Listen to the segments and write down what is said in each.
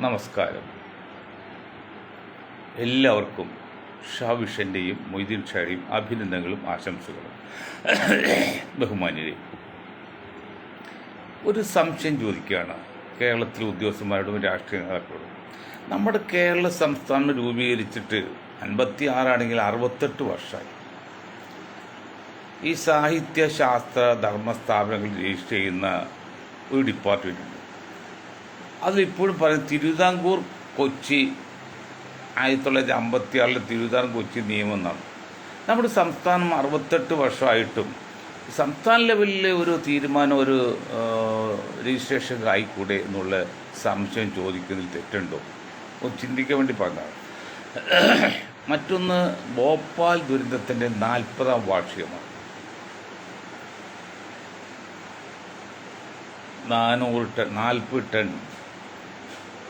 നമസ്കാരം. എല്ലാവർക്കും ഷാവിഷൻ്റെയും മൊയ്തീൻ ഷായുടെയും അഭിനന്ദനങ്ങളും ആശംസകളും. ബഹുമാന്യരെ, ഒരു സംശയം ചോദിക്കുകയാണ് കേരളത്തിലെ ഉദ്യോഗസ്ഥന്മാരോടും രാഷ്ട്രീയ നേതാക്കളോടും. നമ്മുടെ കേരള സംസ്ഥാനം രൂപീകരിച്ചിട്ട് 56 68 വർഷമായി. ഈ സാഹിത്യ ശാസ്ത്ര ധർമ്മ സ്ഥാപനങ്ങൾ രജിസ്റ്റർ ചെയ്യുന്ന ഒരു ഡിപ്പാർട്ട്മെൻറ്റ് ഉണ്ട്. അതിലിപ്പോഴും പറയും തിരുവിതാംകൂർ കൊച്ചി 1956 തിരുവിതാംകൂർ കൊച്ചി നിയമം എന്നാണ്. നമ്മുടെ സംസ്ഥാനം 68 വർഷമായിട്ടും സംസ്ഥാന ലെവലിൽ ഒരു തീരുമാനം, ഒരു രജിസ്ട്രേഷൻ ആയിക്കൂടെ എന്നുള്ള സംശയം ചോദിക്കുന്നതിൽ തെറ്റുണ്ടോ ഒന്ന് ചിന്തിക്കാൻ വേണ്ടി പറഞ്ഞതാണ്. മറ്റൊന്ന്, ഭോപ്പാൽ ദുരന്തത്തിൻ്റെ 40ാം വാർഷികമാണ്. 40 ടൺ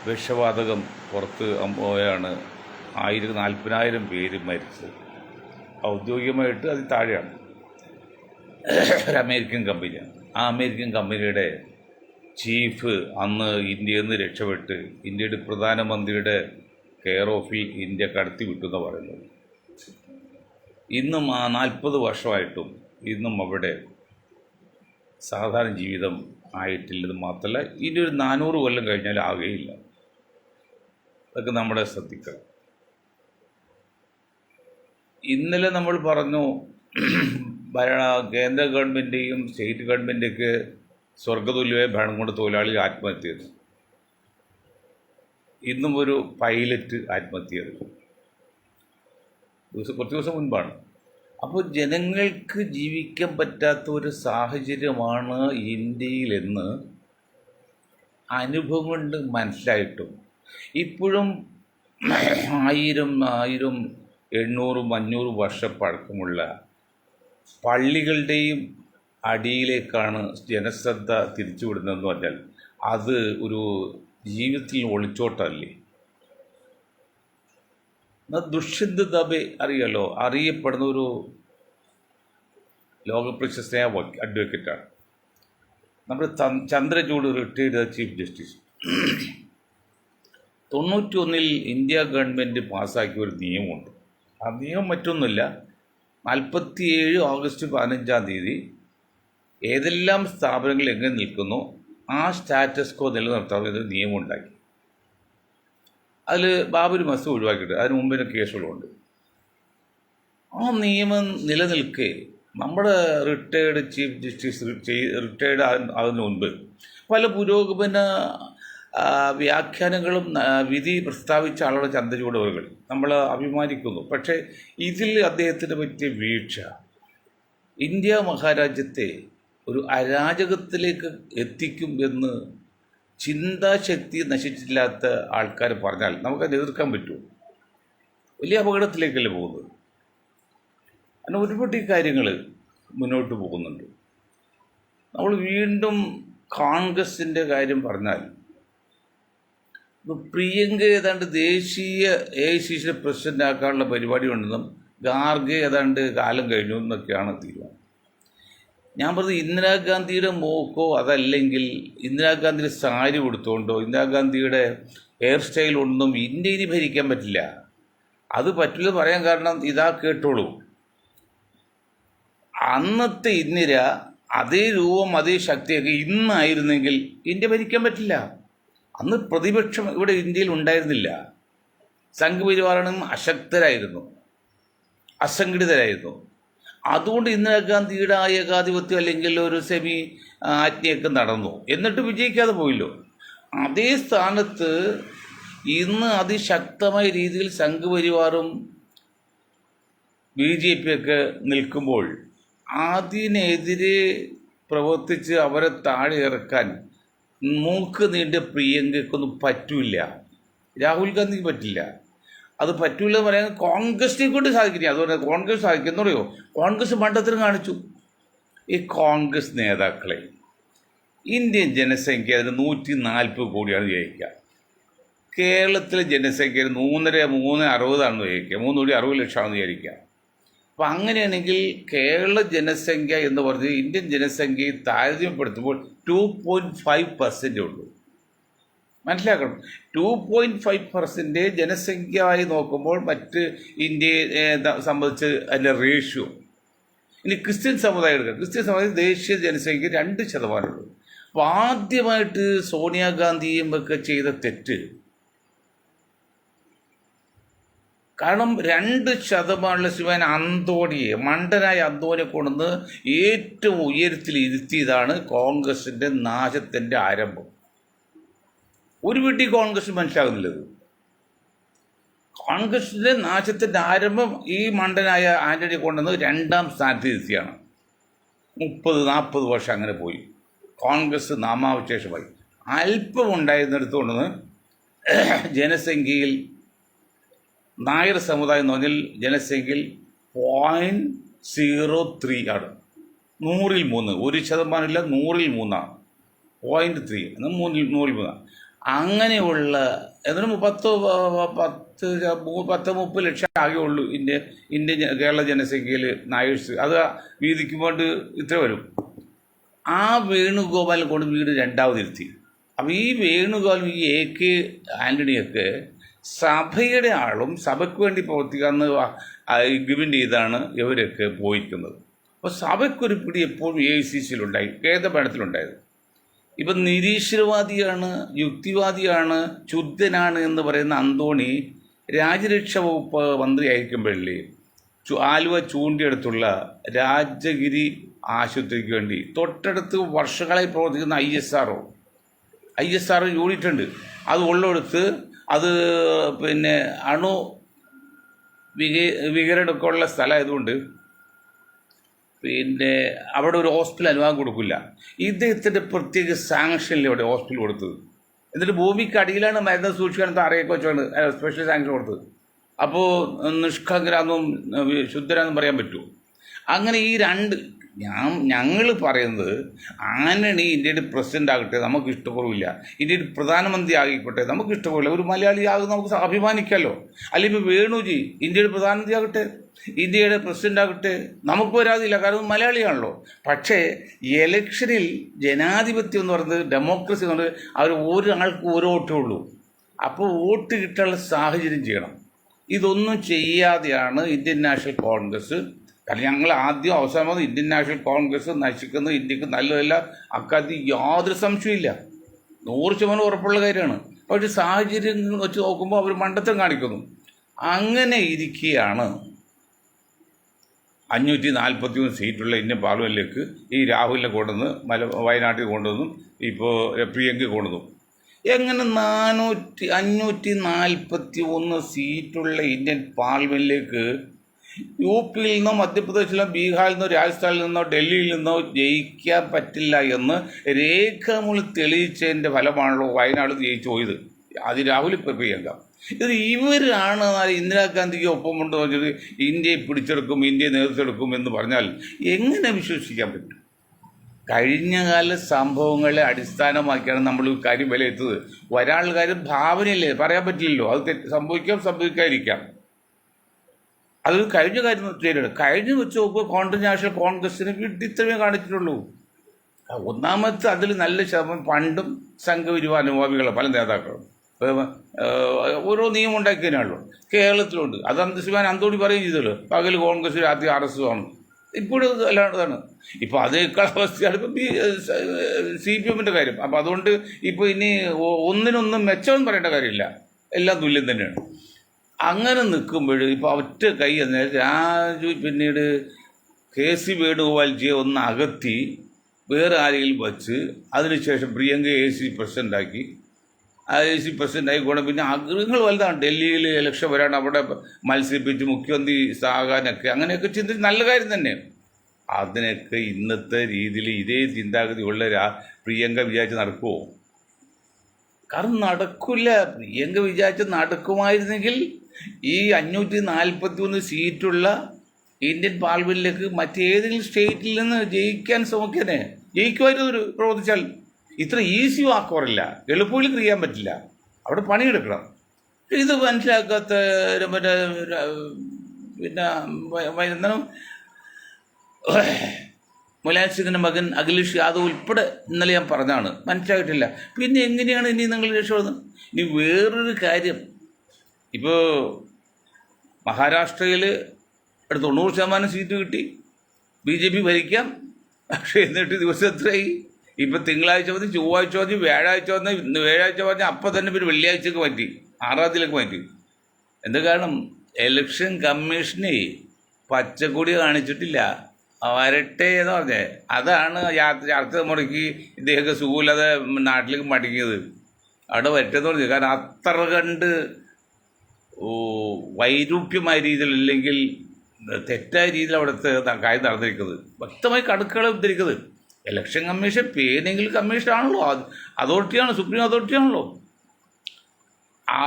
വിഷവാതകം പുറത്ത് പോയാണ് 40,000 പേര് മരിച്ചത്. ഔദ്യോഗികമായിട്ട് അത് താഴെയാണ്. ഒരു അമേരിക്കൻ കമ്പനിയാണ്. ആ അമേരിക്കൻ കമ്പനിയുടെ ചീഫ് അന്ന് ഇന്ത്യയിൽ നിന്ന് രക്ഷപ്പെട്ട് ഇന്ത്യയുടെ പ്രധാനമന്ത്രിയുടെ കെയർ ഓഫിൽ ഇന്ത്യ കടത്തി വിട്ടെന്ന് പറയുന്നത്. ഇന്നും ആ 40 വർഷമായിട്ടും ഇന്നും അവിടെ സാധാരണ ജീവിതം ആയിട്ടില്ലെന്ന് മാത്രമല്ല, ഇനി ഒരു 400 കൊല്ലം കഴിഞ്ഞാൽ ആകുകയില്ല. അതൊക്കെ നമ്മുടെ ശ്രദ്ധിക്കണം. ഇന്നലെ നമ്മൾ പറഞ്ഞു കേന്ദ്ര ഗവൺമെൻറ്റെയും സ്റ്റേറ്റ് ഗവൺമെൻറ്റൊക്കെ സ്വർഗതുല്യമായ ഭരണം കൊണ്ട് തൊഴിലാളി ആത്മഹത്യ ചെയ്തു. ഇന്നും ഒരു പൈലറ്റ് ആത്മഹത്യ ചെയ്തു. കുറച്ച് ദിവസം മുൻപാണ്. അപ്പോൾ ജനങ്ങൾക്ക് ജീവിക്കാൻ പറ്റാത്ത ഒരു സാഹചര്യമാണ് ഇന്ത്യയിലെന്ന് അനുഭവം കൊണ്ട് മനസ്സിലായിട്ടും ഇപ്പോഴും 1000, 800, 500 വർഷം പഴക്കമുള്ള പള്ളികളുടെയും അടിയിലേക്കാണ് ജനശ്രദ്ധ തിരിച്ചുവിടുന്നതെന്ന് പറഞ്ഞാൽ അത് ഒരു ജീവിതത്തിൽ ഒളിച്ചോട്ടല്ലേ. ദുഷ്യന്ത് ദബെ അറിയാലോ, അറിയപ്പെടുന്ന ഒരു ലോകപ്രശസ്തയായ അഡ്വക്കേറ്റാണ്. നമ്മുടെ Chandrachud retired chief justice. 91 India government പാസ്സാക്കിയ ഒരു നിയമമുണ്ട്. ആ നിയമം മറ്റൊന്നുമില്ല, 47 ഓഗസ്റ്റ് 15 ഏതെല്ലാം സ്ഥാപനങ്ങൾ എങ്ങനെ നിൽക്കുന്നു ആ സ്റ്റാറ്റസ് കോ നിലനിർത്താൻ ഒരു നിയമം ഉണ്ടാക്കി. അതിൽ ബാബരി മസ്ജിദ് ഒഴിവാക്കിയിട്ട് അതിന് മുമ്പിന് കേസുകളുണ്ട്. ആ നിയമം നിലനിൽക്കെ നമ്മുടെ റിട്ടയർഡ് ചീഫ് ജസ്റ്റിസ് റിട്ടയർഡ് ആകുന്നതിന് മുൻപ് പല പുരോഗമന വ്യാഖ്യാനങ്ങളും വിധി പ്രസ്താവിച്ച ആളുടെ ചന്ദ്രചൂഡവകൾ നമ്മൾ അഭിമാനിക്കുന്നു. പക്ഷേ ഇതിൽ അദ്ദേഹത്തിന് പറ്റിയ വീഴ്ച ഇന്ത്യ മഹാരാജ്യത്തെ ഒരു അരാജകത്തിലേക്ക് എത്തിക്കും എന്ന് ചിന്താശക്തി നശിച്ചിട്ടില്ലാത്ത ആൾക്കാർ പറഞ്ഞാൽ നമുക്കത് എതിർക്കാൻ പറ്റുമോ? വലിയ അപകടത്തിലേക്കല്ലേ പോകുന്നത്. അങ്ങനെ ഒരുപാട് കാര്യങ്ങൾ മുന്നോട്ട് പോകുന്നുണ്ട്. നമ്മൾ വീണ്ടും കോൺഗ്രസിൻ്റെ കാര്യം പറഞ്ഞാൽ പ്രിയങ്ക ഏതാണ്ട് ദേശീയ AICC പ്രസിഡൻ്റ് ആക്കാനുള്ള പരിപാടി ഉണ്ടെന്നും ഖാർഗെ ഏതാണ്ട് കാലം കഴിഞ്ഞു എന്നൊക്കെയാണ് തീരുമാനം. ഞാൻ പറഞ്ഞത് ഇന്ദിരാഗാന്ധിയുടെ മോക്കോ അതല്ലെങ്കിൽ ഇന്ദിരാഗാന്ധിയുടെ സാരി കൊടുത്തുകൊണ്ടോ ഇന്ദിരാഗാന്ധിയുടെ ഹെയർ സ്റ്റൈലൊന്നും ഇന്ത്യയിൽ ഭരിക്കാൻ പറ്റില്ല. അത് പറ്റില്ല പറയാൻ കാരണം ഇതാ കേട്ടോളൂ. അന്നത്തെ ഇന്ദിര അതേ രൂപം അതേ ശക്തിയൊക്കെ ഇന്നായിരുന്നെങ്കിൽ ഇന്ത്യ ഭരിക്കാൻ പറ്റില്ല. അന്ന് പ്രതിപക്ഷം ഇവിടെ ഇന്ത്യയിൽ ഉണ്ടായിരുന്നില്ല. സംഘപരിവാരണം അശക്തരായിരുന്നു, അസംഘടിതരായിരുന്നു. അതുകൊണ്ട് ഇന്ദിരാഗാന്ധിയുടെ ഏകാധിപത്യം അല്ലെങ്കിൽ ഒരു സെമി ആജ്ഞയൊക്കെ നടന്നു, എന്നിട്ട് വിജയിക്കാതെ പോയില്ലോ. അതേ സ്ഥാനത്ത് ഇന്ന് അതിശക്തമായ രീതിയിൽ സംഘപരിവാറും BJP ഒക്കെ നിൽക്കുമ്പോൾ അതിനെതിരെ പ്രവർത്തിച്ച് അവരെ താഴെ ഇറക്കാൻ മൂക്ക് നീണ്ട പ്രിയങ്കയ്ക്കൊന്നും പറ്റില്ല. രാഹുൽ ഗാന്ധിക്ക് പറ്റില്ല. അത് പറ്റൂല എന്ന് പറയാൻ കോൺഗ്രസിനെ കൊണ്ട് സാധിക്കില്ല. അതുപോലെ കോൺഗ്രസ് സാധിക്കുമെന്ന് പറയോ? കോൺഗ്രസ് മണ്ടത്തരം കാണിച്ചു. ഈ കോൺഗ്രസ് നേതാക്കളെ ഇന്ത്യൻ ജനസംഖ്യ അതിന് 140 കോടിയാണ് വിചാരിക്കുക. കേരളത്തിലെ ജനസംഖ്യ 360 വിചാരിക്കുക, 360 ലക്ഷമാണെന്ന് വിചാരിക്കുക. അപ്പം അങ്ങനെയാണെങ്കിൽ കേരള ജനസംഖ്യ എന്ന് പറഞ്ഞ് ഇന്ത്യൻ ജനസംഖ്യയെ താരതമ്യപ്പെടുത്തുമ്പോൾ 2.5% ഉള്ളൂ. മനസ്സിലാക്കണം. 2.5% ജനസംഖ്യയായി നോക്കുമ്പോൾ മറ്റ് ഇന്ത്യയെ സംബന്ധിച്ച് അതിൻ്റെ റേഷ്യോ. ഇനി ക്രിസ്ത്യൻ സമുദായം എടുക്കുക. ക്രിസ്ത്യൻ സമുദായം ദേശീയ ജനസംഖ്യ 2%. അപ്പോൾ ആദ്യമായിട്ട് സോണിയാഗാന്ധിയും ഒക്കെ ചെയ്ത തെറ്റ്, കാരണം 2% ശിവൻ അന്തോണിയെ, മണ്ടനായ അന്തോണിയെ കൊണ്ടുവന്ന് ഏറ്റവും ഉയരത്തിൽ ഇരുത്തിയതാണ് കോൺഗ്രസിൻ്റെ നാശത്തിൻ്റെ ആരംഭം. ഒരു വീട്ടിൽ കോൺഗ്രസ് മനസ്സിലാകുന്നില്ലത്. കോൺഗ്രസിൻ്റെ നാശത്തിൻ്റെ ആരംഭം ഈ മണ്ടനായ ആന്റണി കൊണ്ടുവന്ന് 2ാം സ്ഥാനത്ത് ഇരുത്തിയാണ്. 30-40 വർഷം അങ്ങനെ പോയി. കോൺഗ്രസ് നാമാവശേഷമായി. അല്പം ഉണ്ടായിരുന്നിടത്ത് കൊണ്ടുവന്ന് ജനസംഖ്യയിൽ നായർ സമുദായം എന്ന് പറഞ്ഞാൽ ജനസംഖ്യയിൽ 0.03 ആണ്. 100-ൽ 3, 1% ഇല്ല, 100-ൽ 3 0.3 എന്നാൽ 100-ൽ 3. അങ്ങനെയുള്ള എന്നിട്ട് 10-30 ലക്ഷം ആകെ ഉള്ളൂ ഇന്ത്യ കേരള ജനസംഖ്യയിൽ നായേഴ്സ്. അത് വീതിക്കുമ്പോൾ ഇത്ര വരും. ആ വേണുഗോപാലിനെ കൊണ്ട് വീട് 2ാമതിരുത്തി. അപ്പോൾ ഈ വേണുഗോപാലും ഈ AK ആൻ്റണിയൊക്കെ സഭയുടെ ആളും സഭയ്ക്ക് വേണ്ടി പ്രവർത്തിക്കാമെന്ന് എഗ്രിമെൻ്റ് ചെയ്താണ് ഇവരൊക്കെ പോയിരിക്കുന്നത്. അപ്പോൾ സഭയ്ക്കൊരു പിടി എപ്പോഴും AICCയിലുണ്ടായി, കേന്ദ്ര ഭരണത്തിലുണ്ടായത്. ഇപ്പം നിരീശ്വരവാദിയാണ്, യുക്തിവാദിയാണ്, ശുദ്ധനാണ് എന്ന് പറയുന്ന അന്തോണി രാജ്യരക്ഷാ വകുപ്പ് മന്ത്രിയായിരിക്കുമ്പോഴേ ആലുവ ചൂണ്ടിയെടുത്തുള്ള രാജഗിരി ആശുപത്രിക്ക് വേണ്ടി തൊട്ടടുത്ത് വർഷങ്ങളായി പ്രവർത്തിക്കുന്ന ISRO യൂണിറ്റ് ഉണ്ട്. അത് ഉള്ളെടുത്ത് അത് പിന്നെ അണു വികരണമൊക്കെ ഉള്ള സ്ഥലമായതുകൊണ്ട് പിന്നെ അവിടെ ഒരു ഹോസ്പിറ്റൽ അനുവാദം കൊടുക്കില്ല. ഇദ്ദേഹത്തിൻ്റെ പ്രത്യേക സാങ്ഷനിൽ അവിടെ ഹോസ്പിറ്റൽ കൊടുത്തത്. എന്നിട്ട് ഭൂമിക്ക് അടിയിലാണ് മരുന്ന് സൂക്ഷിക്കാനത്തെ അറയൊക്കെ വെച്ചാണ് സ്പെഷ്യൽ സാങ്ഷൻ കൊടുത്തത്. അപ്പോൾ നിഷ്കളങ്കരാന്നും ശുദ്ധരാന്നും പറയാൻ പറ്റുമോ? അങ്ങനെ ഈ ഞങ്ങൾ പറയുന്നത് ആന്റണി ഇന്ത്യയുടെ പ്രസിഡന്റ് ആകട്ടെ, നമുക്ക് ഇഷ്ടപ്പെടുവില്ല. ഇന്ത്യയുടെ പ്രധാനമന്ത്രി ആയിക്കോട്ടെ, നമുക്ക് ഇഷ്ടപ്പെടില്ല. ഒരു മലയാളി ആകും, നമുക്ക് അഭിമാനിക്കാമല്ലോ. അല്ലെങ്കിൽ ഇപ്പോൾ വേണുജി ഇന്ത്യയുടെ പ്രധാനമന്ത്രി ആകട്ടെ, ഇന്ത്യയുടെ പ്രസിഡന്റ് ആകട്ടെ, നമുക്ക് വരാതില്ല, കാരണം മലയാളിയാണല്ലോ. പക്ഷേ എലക്ഷനിൽ ജനാധിപത്യം എന്ന് പറയുന്നത്, ഡെമോക്രസി എന്ന് പറയുന്നത് അവർ ഒരാൾക്ക് ഒരു വോട്ടേ ഉള്ളൂ. അപ്പോൾ വോട്ട് കിട്ടാനുള്ള സാഹചര്യം ചെയ്യണം. ഇതൊന്നും ചെയ്യാതെയാണ് ഇന്ത്യൻ നാഷണൽ കോൺഗ്രസ്, കാരണം ഞങ്ങൾ ആദ്യം അവസാനം ഇന്ത്യൻ നാഷണൽ കോൺഗ്രസ് നശിക്കുന്നത് ഇന്ത്യക്ക് നല്ലതല്ല, അക്കാര്യത്തിൽ യാതൊരു സംശയമില്ല, 100% ഉറപ്പുള്ള കാര്യമാണ്. പക്ഷേ സാഹചര്യം വെച്ച് നോക്കുമ്പോൾ അവർ മണ്ടത്തരം കാണിക്കുന്നു. അങ്ങനെ ഇരിക്കുകയാണ് 543 സീറ്റുള്ള ഇന്ത്യൻ പാർലമെൻറ്റിലേക്ക് ഈ രാഹുലിനെ കൊണ്ടുവന്ന് വയനാട്ടിൽ കൊണ്ടുവന്നു, ഇപ്പോൾ പ്രിയങ്ക കൊണ്ടുവന്നു. എങ്ങനെ 541 സീറ്റുള്ള ഇന്ത്യൻ പാർലമെൻറ്റിലേക്ക് UP-യിൽ നിന്നോ മധ്യപ്രദേശിൽ നിന്നോ ബീഹാറിൽ നിന്നോ രാജസ്ഥാനിൽ നിന്നോ ഡൽഹിയിൽ നിന്നോ ജയിക്കാൻ പറ്റില്ല എന്ന് രേഖാമൂലം തെളിയിച്ചതിൻ്റെ ഫലമാണല്ലോ വയനാട് ജയിച്ചു പോയത്. അത് രാഹുൽ പ്രിയങ്ക. ഇത് ഇവരാണ് ഇന്ദിരാഗാന്ധിക്ക് ഒപ്പം കൊണ്ട് പറഞ്ഞത് ഇന്ത്യയെ പിടിച്ചെടുക്കും, ഇന്ത്യയെ നേതൃത്വം എന്ന് പറഞ്ഞാൽ എങ്ങനെ വിശ്വസിക്കാൻ പറ്റും? കഴിഞ്ഞകാല സംഭവങ്ങളെ അടിസ്ഥാനമാക്കിയാണ് നമ്മൾ കാര്യം വിലയിരുത്തത്. ഒരാളുടെ കാര്യം ഭാവനയല്ലേ, പറയാൻ പറ്റില്ലല്ലോ. അത് സംഭവിക്കാതിരിക്കാം. അത് കഴിഞ്ഞ കാര്യം ശരിയാണ്. കഴിഞ്ഞ് വെച്ച് നോക്കുമ്പോൾ കോൺഗ്രസ് നാഷണൽ കോൺഗ്രസിന് ഇത്രമേ കാണിച്ചിട്ടുള്ളൂ. ഒന്നാമത്തെ അതിൽ നല്ല ശതമാനം പണ്ടും സംഘപരിവാർ അനുഭാവികളാണ് പല നേതാക്കളും. ഓരോ നിയമം ഉണ്ടാക്കിയതിനാണല്ലോ. കേരളത്തിലുണ്ട്. അത് ശിവൻ അന്തോണി പറയുകയും ചെയ്തല്ലോ, പകൽ കോൺഗ്രസ് രാത്രി RSS ആണ്. ഇപ്പോഴും അല്ലാതാണ്. ഇപ്പോൾ അതേക്കാൾ അവസ്ഥയാണ് ഇപ്പം CPM-ൻ്റെ കാര്യം. അപ്പം അതുകൊണ്ട് ഇപ്പോൾ ഇനി ഒന്നിനൊന്നും മെച്ചമെന്ന് പറയേണ്ട കാര്യമില്ല, എല്ലാം തുല്യം തന്നെയാണ്. അങ്ങനെ നിൽക്കുമ്പോൾ ഇപ്പോൾ ഒറ്റ കൈ രാജു പിന്നീട് KC വേണുഗോപാൽജിയെ ഒന്ന് അകത്തി വേറെ ആരെങ്കിലും വച്ച് അതിനുശേഷം പ്രിയങ്ക AC പ്രസിഡൻ്റാക്കി. AC പ്രസിഡൻ്റായി ഗുണം പിന്നെ ആഗ്രഹങ്ങൾ വലുതാണ്. ഡൽഹിയിൽ ഇലക്ഷൻ വരാണ്, അവിടെ മത്സരിപ്പിച്ച് മുഖ്യമന്ത്രി ആകാനൊക്കെ അങ്ങനെയൊക്കെ ചിന്തിച്ച് നല്ല കാര്യം തന്നെ. അതിനൊക്കെ ഇന്നത്തെ രീതിയിൽ ഇതേ ചിന്താഗതി ഉള്ള പ്രിയങ്ക വിചാരിച്ച് നടക്കുമോ? കാരണം നടക്കില്ല. പ്രിയങ്ക വിചാരിച്ച് നടക്കുമായിരുന്നെങ്കിൽ ഈ 541 സീറ്റുള്ള ഇന്ത്യൻ പാർലമെൻറ്റിലേക്ക് മറ്റേതെങ്കിലും സ്റ്റേറ്റിൽ നിന്ന് ജയിക്കാൻ ശ്രമിക്കാനേ ജയിക്കുമായിരുന്നു പ്രവർത്തിച്ചാൽ. ഇത്ര ഈസി വാക്കോറില്ല, എളുപ്പത്തിൽ ചെയ്യാൻ പറ്റില്ല, അവിടെ പണിയെടുക്കണം. ഇത് മനസ്സിലാക്കാത്ത പിന്നെ എന്താണ് മുലായം സിംഗിൻ്റെ മകൻ അഖിലേഷ് യാദവ് ഉൾപ്പെടെ ഇന്നലെ ഞാൻ പറഞ്ഞതാണ്, മനസ്സിലായിട്ടില്ല. പിന്നെ എങ്ങനെയാണ് ഇനി നിങ്ങൾ രക്ഷപ്പെടുന്നത്? ഇനി വേറൊരു കാര്യം, ഇപ്പോൾ മഹാരാഷ്ട്രയിൽ ഒരു 90% സീറ്റ് കിട്ടി, BJP ഭരിക്കാം. പക്ഷേ എന്നിട്ട് ദിവസം എത്രയായി? ഇപ്പം തിങ്കളാഴ്ച മതി, ചൊവ്വാഴ്ച മതി, വ്യാഴാഴ്ച വന്ന് വ്യാഴാഴ്ച പറഞ്ഞാൽ അപ്പം തന്നെ പിന്നെ വെള്ളിയാഴ്ചക്ക് മാറ്റി, 6-ാം മാറ്റി. എന്താ കാരണം? ഇലക്ഷൻ കമ്മീഷനെ പച്ചക്കൊടി കാണിച്ചിട്ടില്ല. വരട്ടെ എന്ന് പറഞ്ഞേ, അതാണ് അടുത്ത മുറയ്ക്ക് ഇദ്ദേഹമൊക്കെ സുഖമില്ലാതെ നാട്ടിലേക്ക് മടങ്ങിയത്. അവിടെ വരട്ടെന്ന് പറഞ്ഞു. കാരണം അത്ര കണ്ട് വൈരൂപ്യമായ രീതിയിൽ, അല്ലെങ്കിൽ തെറ്റായ രീതിയിൽ അവിടുത്തെ കാര്യം നടന്നിരിക്കുന്നത്. വ്യക്തമായി കണക്കുകൾ ഉദ്ധരിക്കുന്നത്. ഇലക്ഷൻ കമ്മീഷൻ പേരെങ്കിലും കമ്മീഷനാണല്ലോ, അതോറിറ്റിയാണ്, സുപ്രീം അതോറിറ്റിയാണല്ലോ.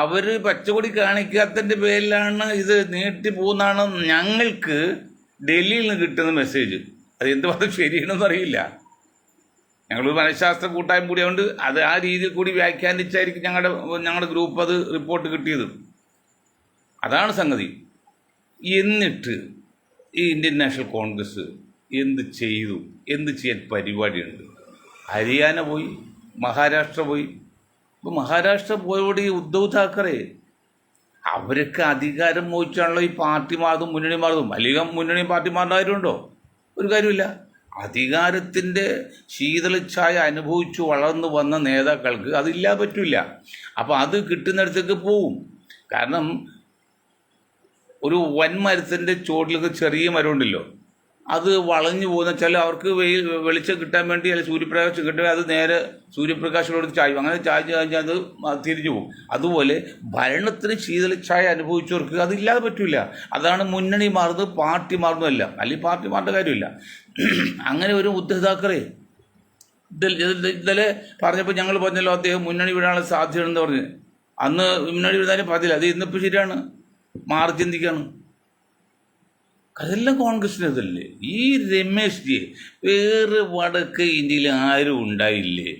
അവർ പച്ചക്കൊടി കാണിക്കാത്തതിൻ്റെ പേരിലാണ് ഇത് നീട്ടിപ്പോകുന്നതാണ് ഞങ്ങൾക്ക് ഡൽഹിയിൽ നിന്ന് കിട്ടുന്ന മെസ്സേജ്. അത് എന്ത് പറഞ്ഞാൽ ശരിയാണെന്ന് അറിയില്ല. ഞങ്ങളൊരു മനഃശാസ്ത്ര കൂട്ടായ്മ കൂടിയുണ്ട്, അത് ആ രീതിയിൽ കൂടി വ്യാഖ്യാനിച്ചായിരിക്കും ഞങ്ങളുടെ ഗ്രൂപ്പ് അത് റിപ്പോർട്ട് കിട്ടിയത്. അതാണ് സംഗതി. എന്നിട്ട് ഈ ഇന്ത്യൻ നാഷണൽ കോൺഗ്രസ് എന്ത് ചെയ്തു? എന്ത് ചെയ്യാൻ പരിപാടിയുണ്ട്? ഹരിയാന പോയി, മഹാരാഷ്ട്ര പോയി. ഇപ്പോൾ മഹാരാഷ്ട്ര പോയോടെ ഈ ഉദ്ധവ് താക്കറെ അവരൊക്കെ അധികാരം മോഹിച്ചാണല്ലോ ഈ പാർട്ടി മാറും മുന്നണി മാറും. അല്ലെങ്കിൽ മുന്നണി പാർട്ടി മാറുന്ന കാര്യമുണ്ടോ? ഒരു കാര്യമില്ല. അധികാരത്തിൻ്റെ ശീതളച്ഛായ അനുഭവിച്ചു വളർന്നു വന്ന നേതാക്കൾക്ക് അതില്ലാതെ പറ്റില്ല. അപ്പോൾ അത് കിട്ടുന്നിടത്തേക്ക് പോവും. കാരണം ഒരു വൻമരത്തിൻ്റെ ചോട്ടിലൊക്കെ ചെറിയ മരമുണ്ടല്ലോ, അത് വളഞ്ഞു പോകുന്ന വെച്ചാൽ അവർക്ക് വെളിച്ചം കിട്ടാൻ വേണ്ടി, അല്ലെങ്കിൽ സൂര്യപ്രകാശം കിട്ടാൻ അത് നേരെ സൂര്യപ്രകാശത്തോട് ചായും. അങ്ങനെ ചായ്ച്ച് കഴിഞ്ഞാൽ അത് തിരിഞ്ഞു പോകും. അതുപോലെ ഭരണത്തിന് ശീതളച്ഛായ അനുഭവിച്ചവർക്ക് അതില്ലാതെ പറ്റില്ല. അതാണ് മുന്നണി മാറുന്നത്, പാർട്ടി മാറുന്നതല്ല. അല്ലെങ്കിൽ പാർട്ടി മാറേണ്ട കാര്യമില്ല. അങ്ങനെ ഒരു ഉദ്ധവ് താക്കറെ ഇന്നലെ പറഞ്ഞപ്പോൾ ഞങ്ങൾ പറഞ്ഞല്ലോ അദ്ദേഹം മുന്നണി വിടാനുള്ള സാധ്യതയുണ്ടെന്ന് പറഞ്ഞ്. അന്ന് മുന്നണി വിടാനും പറഞ്ഞില്ല. അത് ഇന്നിപ്പോൾ ശരിയാണ്, മാറി ചിന്തിക്കുകയാണ്. അതെല്ലാം കോൺഗ്രസിനതല്ലേ. ഈ രമേശ് ജി വേറെ വടക്ക് ഇന്ത്യയിൽ ആരും ഉണ്ടായില്ലേ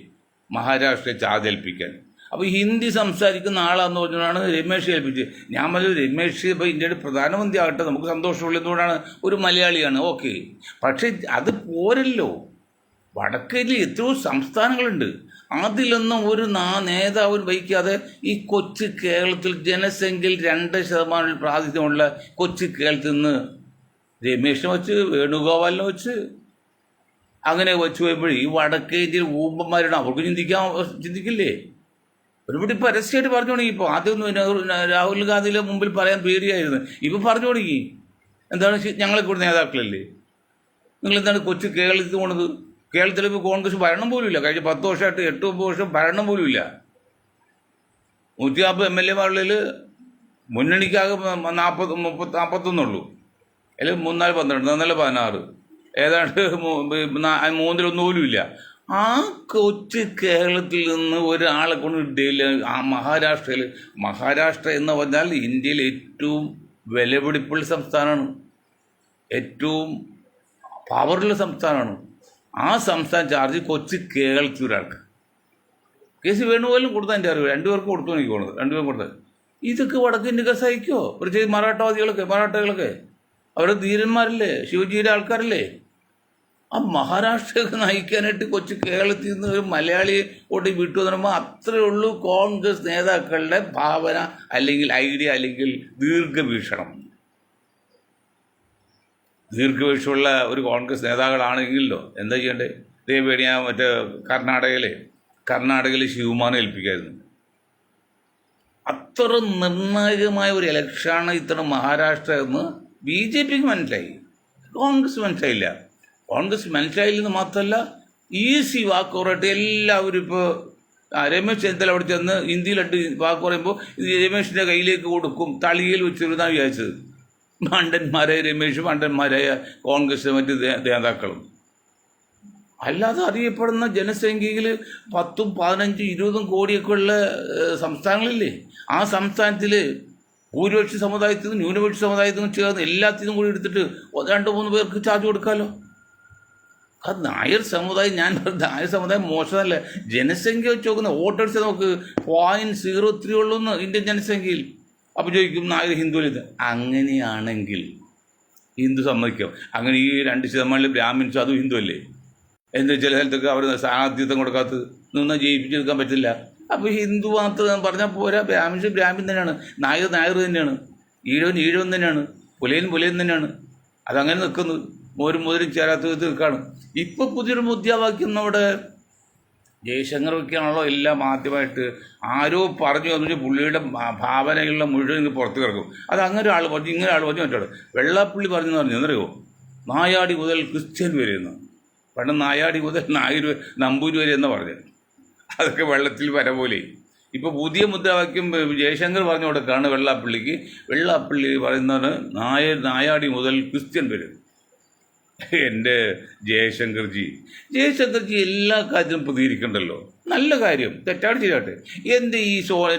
മഹാരാഷ്ട്രയെ ചാതേൽപ്പിക്കാൻ? അപ്പോൾ ഹിന്ദി സംസാരിക്കുന്ന ആളാന്ന് പറഞ്ഞാണ് രമേശ് ഏൽപ്പിച്ചത്. ഞാൻ പറഞ്ഞത് രമേശ് ഇപ്പോൾ ഇന്ത്യയുടെ പ്രധാനമന്ത്രി ആകട്ടെ, നമുക്ക് സന്തോഷമുള്ളതുകൊണ്ടാണ്, ഒരു മലയാളിയാണ്, ഓക്കെ. പക്ഷേ അത് പോരല്ലോ. വടക്കിൽ എത്രയോ സംസ്ഥാനങ്ങളുണ്ട്. അതിലൊന്നും ഒരു നേതാവ് വഹിക്കാതെ ഈ കൊച്ചു കേരളത്തിൽ ജനസംഖ്യയിൽ 2% പ്രാതിനിധ്യമുള്ള കൊച്ചു കേരളത്തിൽ നിന്ന് രമേശിനെ വെച്ച്, വേണുഗോപാലിനെ വെച്ച്, അങ്ങനെ വെച്ച് പോയപ്പോൾ ഈ വടക്കേ ഇന്ത്യയിൽ ഊമ്പന്മാരാണ്, അവർക്ക് ചിന്തിക്കില്ലേ? ഒരുപാട് പരസ്യമായിട്ട് പറഞ്ഞു തുടങ്ങി. ഇപ്പോൾ ആദ്യമൊന്നും രാഹുൽ ഗാന്ധിയുടെ മുമ്പിൽ പറയാൻ പേടിയായിരുന്നു. ഇപ്പോൾ പറഞ്ഞു തുടങ്ങി. എന്താണ്, ഞങ്ങളെ കൂടെ നേതാക്കളല്ലേ, നിങ്ങളെന്താണ് കൊച്ചു കേരളത്തിൽ പോണത്? കേരളത്തിൽ ഇപ്പോൾ കോൺഗ്രസ് ഭരണം പോലും ഇല്ല. കഴിഞ്ഞ 10 വർഷമായിട്ട് 8-9 വർഷം ഭരണം പോലും ഇല്ല. 140 MLA-മാരിൽ മുന്നണിക്കാകെ 41 അല്ലെങ്കിൽ 3-4 12 4 16 ഏതാണ്ട് 3-1 പോലും ഇല്ല. ആ കൊച്ചു കേരളത്തിൽ നിന്ന് ഒരാളെ കൊണ്ട് ഡൽഹി, ആ മഹാരാഷ്ട്ര എന്ന് പറഞ്ഞാൽ ഇന്ത്യയിൽ ഏറ്റവും വിലപിടിപ്പുള്ള സംസ്ഥാനമാണ്, ഏറ്റവും പവറുള്ള സംസ്ഥാനമാണ്. ആ സംസ്ഥാനം ചാർജ് കൊച്ചു കേരളത്തിൽ ഒരാൾക്ക്. കേസ് വേണുപോലും കൊടുത്താൽ എൻ്റെ അറിവ് 2 പേർക്ക് കൊടുത്തു എനിക്ക് പോകുന്നത്, 2 പേരും കൊടുത്തത്. ഇതൊക്കെ വടക്കിൻ്റെ സഹിക്കോ? പ്രത്യേകിച്ച് മറാഠികളൊക്കെ അവരുടെ ധീരന്മാരല്ലേ, ശിവജിയുടെ ആൾക്കാരല്ലേ. ആ മഹാരാഷ്ട്രയൊക്കെ നയിക്കാനായിട്ട് കൊച്ചു കേരളത്തിൽ നിന്ന് ഒരു മലയാളിയെ കൊണ്ട് വിട്ടു എന്ന് പറയുമ്പോൾ അത്രയേ ഉള്ളൂ കോൺഗ്രസ് നേതാക്കളുടെ ഭാവന, അല്ലെങ്കിൽ ഐഡിയ, അല്ലെങ്കിൽ ദീർഘവീക്ഷമുള്ള ഒരു കോൺഗ്രസ് നേതാക്കളാണെങ്കിലോ എന്താ ചെയ്യേണ്ടത്? ഇതേപടി ഞാൻ കർണാടകയിൽ ശിവകുമാറിനെ ഏൽപ്പിക്കായിരുന്നു. അത്ര നിർണായകമായ ഒരു ഇലക്ഷനാണ് ഇത്തരം മഹാരാഷ്ട്ര എന്ന് BJPക്ക് മനസ്സിലായി, കോൺഗ്രസ് മനസ്സിലായില്ല. കോൺഗ്രസ് മനസ്സിലായില്ലെന്ന് മാത്രമല്ല, ഈസി വാക്ക് പറയട്ടെ എല്ലാവരും. ഇപ്പോൾ രമേശ് ചെന്നിത്തല അവിടെ ചെന്ന് ഹിന്ദിയിലിട്ട് വാക്ക് പറയുമ്പോൾ ഇത് രമേശിൻ്റെ കയ്യിലേക്ക് കൊടുക്കും, തളിയിൽ വെച്ചിരുന്നാണ് വിചാരിച്ചത്. മണ്ടന്മാരായ കോൺഗ്രസ് മറ്റ് നേതാക്കളും. അല്ലാതെ അറിയപ്പെടുന്ന ജനസംഖ്യയിൽ 10, 15, 20 കോടിയൊക്കെ ഉള്ള സംസ്ഥാനങ്ങളില്ലേ. ആ സംസ്ഥാനത്തിൽ ഭൂരിപക്ഷ സമുദായത്തിൽ നിന്നും ന്യൂനപക്ഷ സമുദായത്തിൽ നിന്നും ചേർന്ന് എല്ലാത്തിനും കൂടി എടുത്തിട്ട് 2-3 പേർക്ക് ചാർജ് കൊടുക്കാമല്ലോ. അത് നായർ സമുദായം, നായർ സമുദായം മോശമല്ല. ജനസംഖ്യ വെച്ച് നോക്കുന്ന വോട്ടേഴ്സ് നമുക്ക് 0.03 ഉള്ളൂന്ന് ഇന്ത്യൻ ജനസംഖ്യയിൽ. അപ്പോൾ ചോദിക്കും നായർ ഹിന്ദുവിൽ. അങ്ങനെയാണെങ്കിൽ ഹിന്ദു സമ്മതിക്കും. അങ്ങനെ ഈ 2% ബ്രാഹ്മിൻസും അതും ഹിന്ദു അല്ലേ? എന്താ ചില സ്ഥലത്തൊക്കെ അവർ സ്ഥാനാർത്ഥിത്വം കൊടുക്കാത്തത് നിന്നാൽ ജയിപ്പിച്ചെടുക്കാൻ പറ്റില്ല. അപ്പോൾ ഹിന്ദു മാത്രം പറഞ്ഞാൽ പോരാ. ബ്രാഹ്മിൻസ് ബ്രാഹ്മിൻ തന്നെയാണ്, നായർ നായർ തന്നെയാണ്, ഈഴവൻ ഈഴവൻ തന്നെയാണ്, പുലയൻ പുലയൻ തന്നെയാണ്. അതങ്ങനെ നിൽക്കുന്നു, മോരും മോരും ചേരാത്ത വിധത്തിൽ നിൽക്കുകയാണ്. ഇപ്പോൾ പുതിയൊരു മുദ്രാവാക്യം നമ്മുടെ ജയശങ്കർ വയ്ക്കാണല്ലോ എല്ലാം ആദ്യമായിട്ട് ആരോ പറഞ്ഞു വന്നിട്ട് പുള്ളിയുടെ ഭാവനയുള്ള മുഴുവൻ പുറത്ത് കിടക്കും. അത് അങ്ങനെ ഒരാൾ പറഞ്ഞു, ഇങ്ങനെ ആൾ പറഞ്ഞു, മറ്റേ വെള്ളാപ്പള്ളി പറഞ്ഞെന്ന് പറഞ്ഞു എന്നറിയോ, നായാടി മുതൽ ക്രിസ്ത്യൻ വരെ എന്ന്. പണ്ട് നായാടി മുതൽ നായർ നമ്പൂരി വരെ എന്ന് പറഞ്ഞത്. അതൊക്കെ വെള്ളത്തിൽ വര പോലെ. ഇപ്പോൾ പുതിയ മുദ്രാവാക്യം ജയശങ്കർ പറഞ്ഞു കൊടുക്കുകയാണ് വെള്ളാപ്പള്ളിക്ക്. വെള്ളാപ്പള്ളി പറയുന്നതാണ് നായാടി മുതൽ ക്രിസ്ത്യൻ വരെ. എൻ്റെ ജയശങ്കർജി എല്ലാ കാര്യത്തിലും പ്രതികരിക്കണ്ടല്ലോ. നല്ല കാര്യം, തെറ്റാണ് ചെയ്യട്ടെ. എന്ത് ഈ